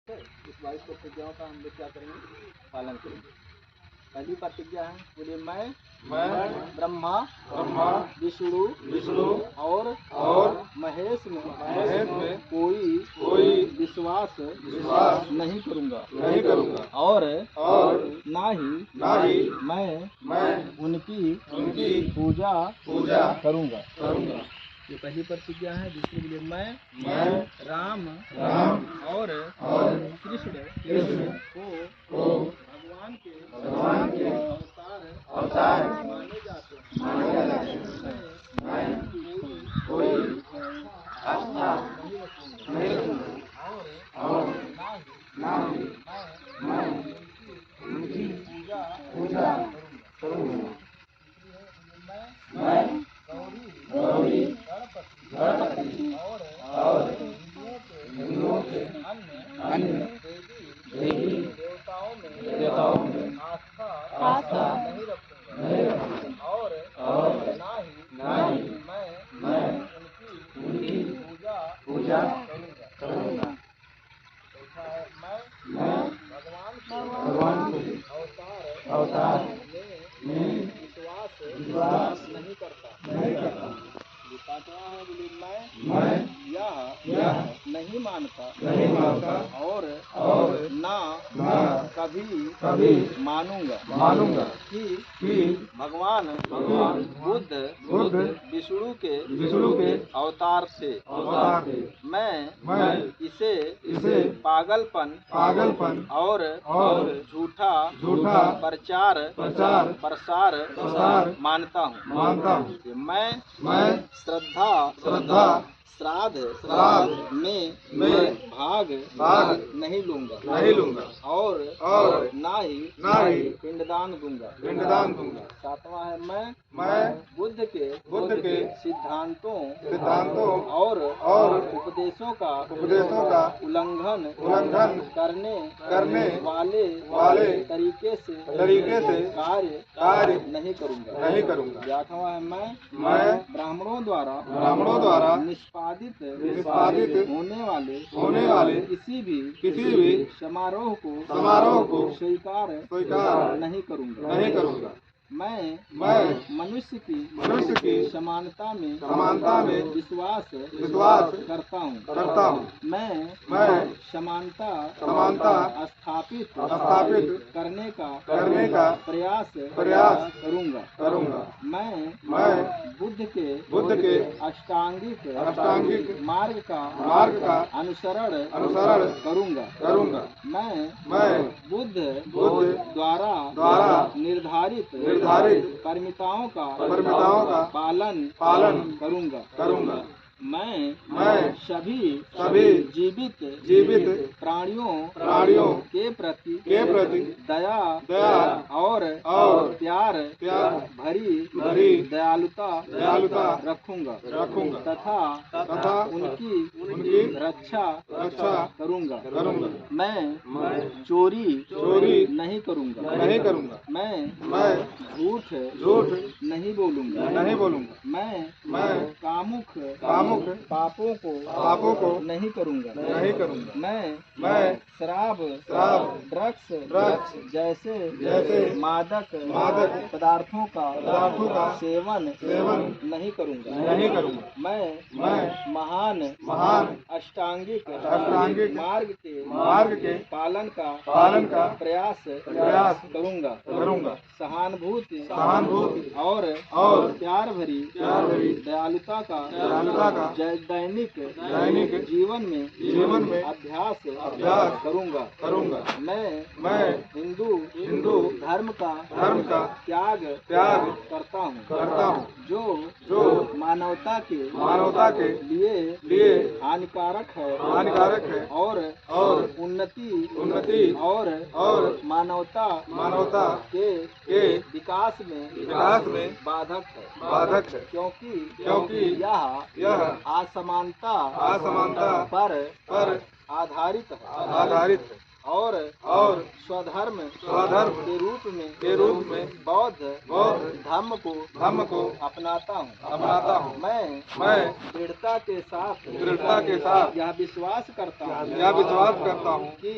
इस 22 प्रतिज्ञाओं का हम लोग क्या करेंगे, पालन करेंगे। पहली प्रतिज्ञा है, बोलिए मैं ब्रह्मा विष्णु और महेश में कोई विश्वास नहीं करूँगा और ना ही मैं उनकी पूजा करूँगा। ये पहली प्रतिज्ञा है, दूसरी बोलिए मैं राम और कृष्ण को भगवान के अवतार माने जाते हैं। मैं कोई आस्था नहीं रखूंगा और ना ही मैं उनकी पूजा करूंगा। मैं गौरी गणपति और हिंदुओं के अन्य देवी देवताओं में आस्था नहीं रखूंगा और ना ही मैं उनकी पूजा करूंगा। चौथा है, मैं भगवान के अवतार में विश्वास नहीं करता। पांचवा है, बोलिए मैं यह नहीं मानता और ना कभी मानूंगा कि भगवान बुद्ध विष्णु के अवतार थे। मैं इसे पागलपन और झूठा प्रचार प्रसार मानता हूँ। मैं श्रद्धा श्राद्ध में भाग नहीं लूंगा और ना ही पिंडदान दूंगा। सातवां है, मैं बुद्ध के सिद्धांतों और उपदेशों का उल्लंघन करने वाले तरीके से कार्य नहीं करूंगा। आठवां है, मैं ब्राह्मणों द्वारा निष्पादित होने वाले किसी भी समारोह को स्वीकार नहीं करूंगा। मैं मनुष्य की समानता में विश्वास करता हूँ। मैं समानता स्थापित करने का प्रयास करूंगा। मैं बुद्ध के अष्टांगिक मार्ग का अनुसरण करूंगा। मैं बुद्ध द्वारा निर्धारित परमिताओं का पालन करूंगा। मैं सभी जीवित प्राणियों के प्रति दया और प्यार भरी दयालुता रखूंगा तथा उनकी रक्षा करूंगा। मैं चोरी नहीं करूंगा। मैं झूठ नहीं बोलूंगा। मैं कामुक पापों को नहीं करूंगा। मैं शराब ड्रग्स जैसे मादक पदार्थों का सेवन नहीं करूंगा। मैं महान अष्टांगिक मार्ग के पालन का प्रयास करूंगा। सहानुभूति और प्यार भरी दयालुता का दैनिक जीवन में अभ्यास करूंगा। मैं हिंदू धर्म का त्याग करता हूँ जो मानवता के लिए हानिकारक है और उन्नति और मानवता के विकास में बाधक है। क्योंकि यह असमानता पर आधारित है। और स्वधर्म के रूप में बौद्ध धर्म को अपनाता हूँ। मैं दृढ़ता के साथ यह विश्वास करता हूँ कि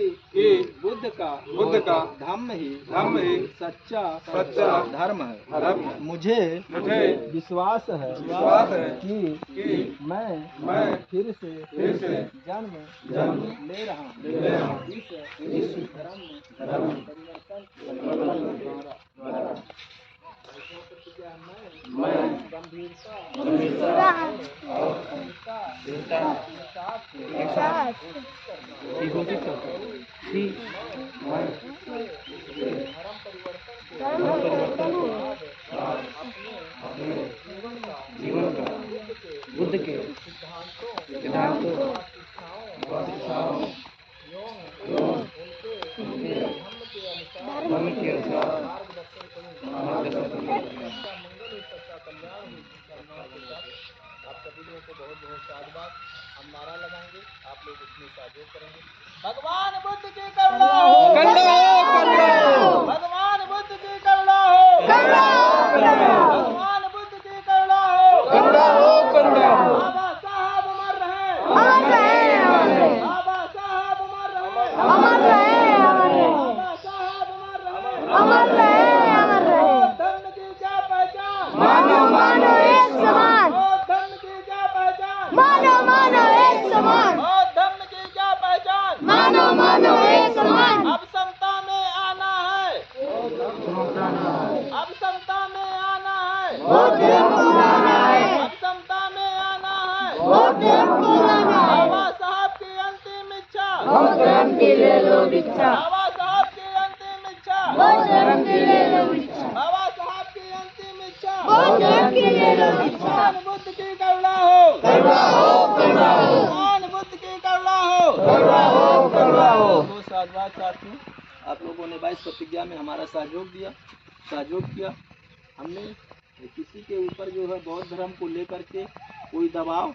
बुद्ध का धम्म ही सच्चा धर्म है। मुझे विश्वास है कि मैं फिर से जन्म ले रहा हूँ इस धर्म में परिवर्तन द्वारा। मैं गंभीरता और के साथ धर्म परिवर्तन अपने जीवन का बुद्ध के सिद्धांतों उनके धर्म के अनुसार मार्गदर्शन मंगल हो, सच्चा कल्याण हो। आप सभी लोगों को बहुत बहुत साधुवाद। हम नारा लगाएंगे, आप लोग उसमें सहयोग करेंगे। भगवान बुद्ध की करुणा हो, भगवान बुद्ध की करुणा हो, भगवान बुद्ध की करुणा हो। बाबा साहब अमर रहे, बाबा साहब अमर रहे, बाबा साहब अमर रहे। धर्म की क्या पहचान, मानो एक समान। धर्म की क्या पहचान, मानो एक समान। धर्म की क्या पहचान, मानो एक समान। अब समता में आना है, अब समता में आना है, अब समता में आना है। बाबा साहब की अंतिम इच्छा, बाबा साहब की अंतिम इच्छा, बाबा साहब की अंतिम इच्छा। भगवान बुद्ध की करुणा हो, भगवान बुद्ध की करुणा हो। बहुत साधुवाद साथियों, आप लोगों ने 22 प्रतिज्ञा में हमारा सहयोग किया। हमने किसी के ऊपर जो है बौद्ध धर्म को लेकर के कोई दबाव